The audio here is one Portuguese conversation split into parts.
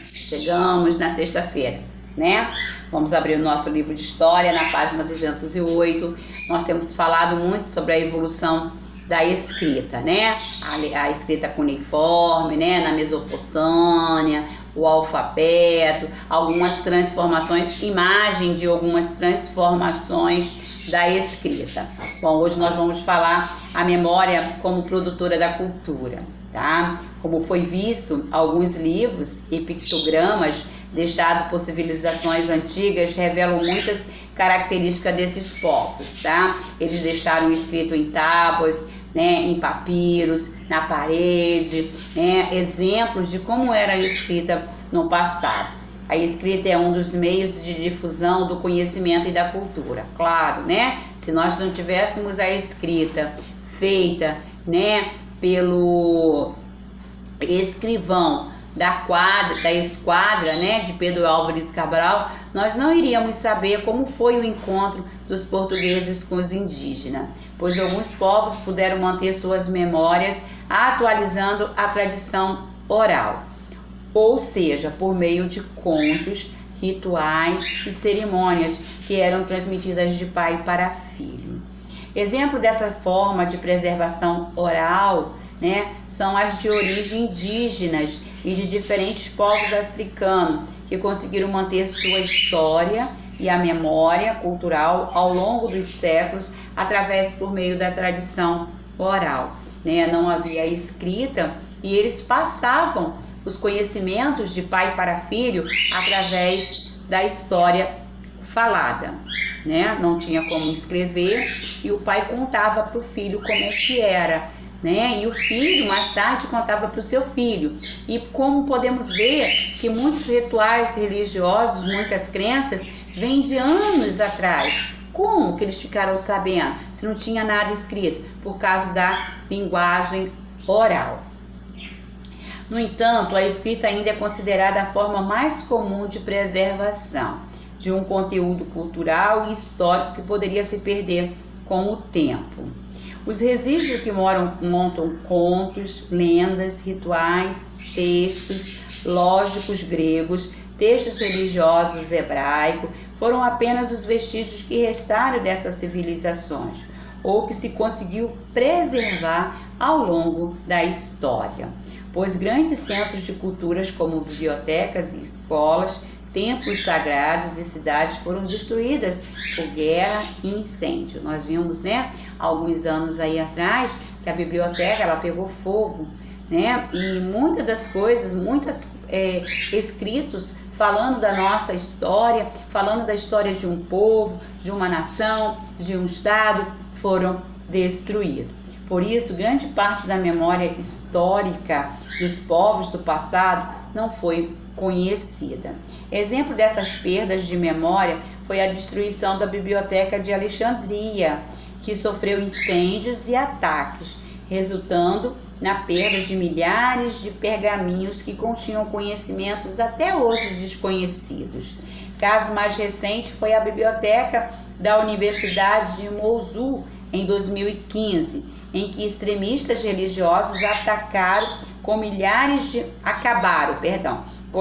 Chegamos na sexta-feira, né? Vamos abrir o nosso livro de história na página 208. Nós temos falado muito sobre a evolução da escrita, né? A escrita cuneiforme, né? Na Mesopotâmia, o alfabeto, algumas transformações, imagem de algumas transformações da escrita. Bom, hoje nós vamos falar a memória como produtora da cultura, tá? Como foi visto, alguns livros e pictogramas deixados por civilizações antigas revelam muitas características desses povos, tá? Eles deixaram escrito em tábuas, né, em papiros, na parede, né, exemplos de como era a escrita no passado. A escrita é um dos meios de difusão do conhecimento e da cultura. Claro, né? Se nós não tivéssemos a escrita feita, né, pelo escrivão da esquadra, né, de Pedro Álvares Cabral, nós não iríamos saber como foi o encontro dos portugueses com os indígenas, pois alguns povos puderam manter suas memórias atualizando a tradição oral, ou seja, por meio de contos, rituais e cerimônias que eram transmitidas de pai para filho. Exemplo dessa forma de preservação oral, né, são as de origem indígenas e de diferentes povos africanos que conseguiram manter sua história e a memória cultural ao longo dos séculos através por meio da tradição oral, né? Não havia escrita e eles passavam os conhecimentos de pai para filho através da história falada, né? Não tinha como escrever e o pai contava para o filho como é que era, né? E o filho mais tarde contava para o seu filho. E como podemos ver que muitos rituais religiosos, muitas crenças vêm de anos atrás. Como que eles ficaram sabendo se não tinha nada escrito? Por causa da linguagem oral. No entanto, a escrita ainda é considerada a forma mais comum de preservação de um conteúdo cultural e histórico que poderia se perder com o tempo. Os registros que montam contos, lendas, rituais, textos lógicos gregos, textos religiosos hebraicos, foram apenas os vestígios que restaram dessas civilizações, ou que se conseguiu preservar ao longo da história. Pois grandes centros de culturas como bibliotecas e escolas, templos sagrados e cidades foram destruídas por guerra e incêndio. Nós vimos, né, alguns anos aí atrás, que a biblioteca ela pegou fogo, né, e muitas das coisas, escritos falando da nossa história, falando da história de um povo, de uma nação, de um estado, foram destruídos. Por isso, grande parte da memória histórica dos povos do passado não foi conhecida. Exemplo dessas perdas de memória foi a destruição da Biblioteca de Alexandria, que sofreu incêndios e ataques, resultando na perda de milhares de pergaminhos que continham conhecimentos até hoje desconhecidos. Caso mais recente foi a Biblioteca da Universidade de Mosul, em 2015, em que extremistas religiosos acabaram com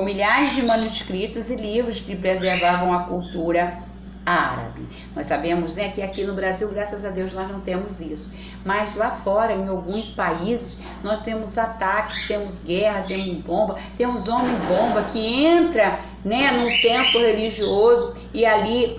milhares de manuscritos e livros que preservavam a cultura árabe. Nós sabemos, né, que aqui no Brasil, graças a Deus, nós não temos isso. Mas lá fora, em alguns países, nós temos ataques, temos guerra, temos bomba, temos homem-bomba que entra, né, num templo religioso e ali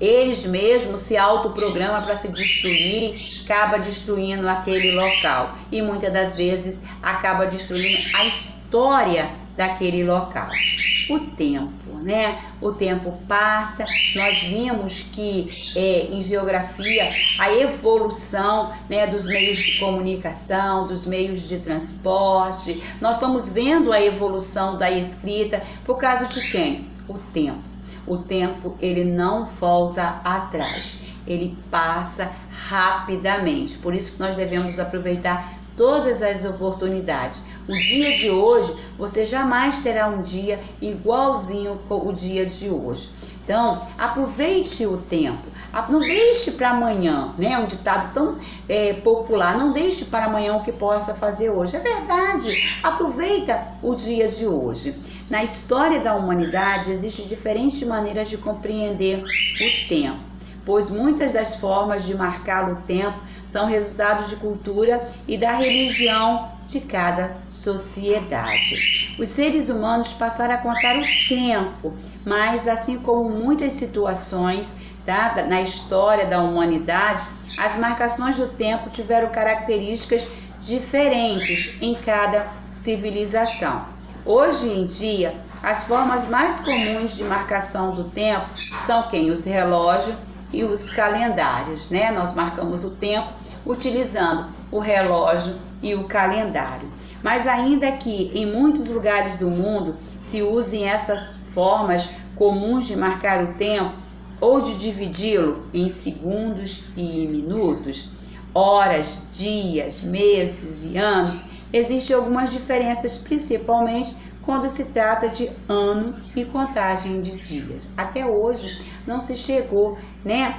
eles mesmos se autoprogramam para se destruírem, acaba destruindo aquele local e muitas das vezes acaba destruindo a história daquele local. O tempo, né? O tempo passa, nós vimos que em geografia a evolução, né, dos meios de comunicação, dos meios de transporte, nós estamos vendo a evolução da escrita por causa de quem? O tempo. O tempo, ele não volta atrás, ele passa rapidamente. Por isso que nós devemos aproveitar todas as oportunidades. O dia de hoje, você jamais terá um dia igualzinho com o dia de hoje. Então, aproveite o tempo. Não deixe para amanhã, né? Um ditado tão popular, não deixe para amanhã o que possa fazer hoje. É verdade, aproveita o dia de hoje. Na história da humanidade, existem diferentes maneiras de compreender o tempo, pois muitas das formas de marcar o tempo são resultados de cultura e da religião de cada sociedade. Os seres humanos passaram a contar o tempo, mas assim como muitas situações na história da humanidade, as marcações do tempo tiveram características diferentes em cada civilização. Hoje em dia, as formas mais comuns de marcação do tempo são os relógios e os calendários, né? Nós marcamos o tempo utilizando o relógio e o calendário. Mas ainda que em muitos lugares do mundo se usem essas formas comuns de marcar o tempo ou de dividi-lo em segundos e minutos, horas, dias, meses e anos, existem algumas diferenças, principalmente quando se trata de ano e contagem de dias. Até hoje não se chegou, né,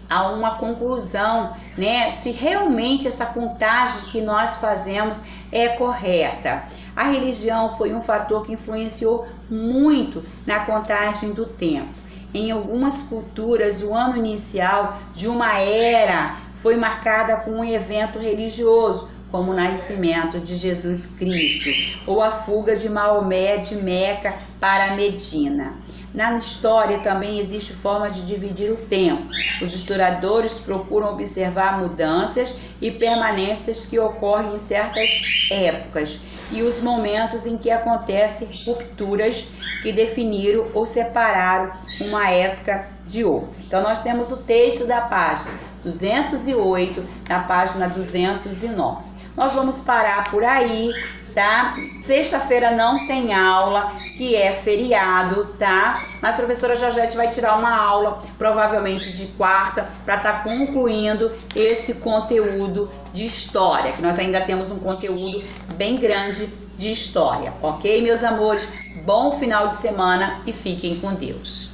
a uma conclusão, né, se realmente essa contagem que nós fazemos é correta. A religião foi um fator que influenciou muito na contagem do tempo. Em algumas culturas, o ano inicial de uma era foi marcada com um evento religioso, como o nascimento de Jesus Cristo, ou a fuga de Maomé de Meca para Medina. Na história também existe forma de dividir o tempo. Os historiadores procuram observar mudanças e permanências que ocorrem em certas épocas e os momentos em que acontecem rupturas que definiram ou separaram uma época de outra. Então nós temos o texto da página 208, na página 209. Nós vamos parar por aí, tá? Sexta-feira não tem aula, que é feriado, tá? Mas a professora Georgette vai tirar uma aula, provavelmente de quarta, para estar concluindo esse conteúdo de história, que nós ainda temos um conteúdo bem grande de história, ok, meus amores? Bom final de semana e fiquem com Deus.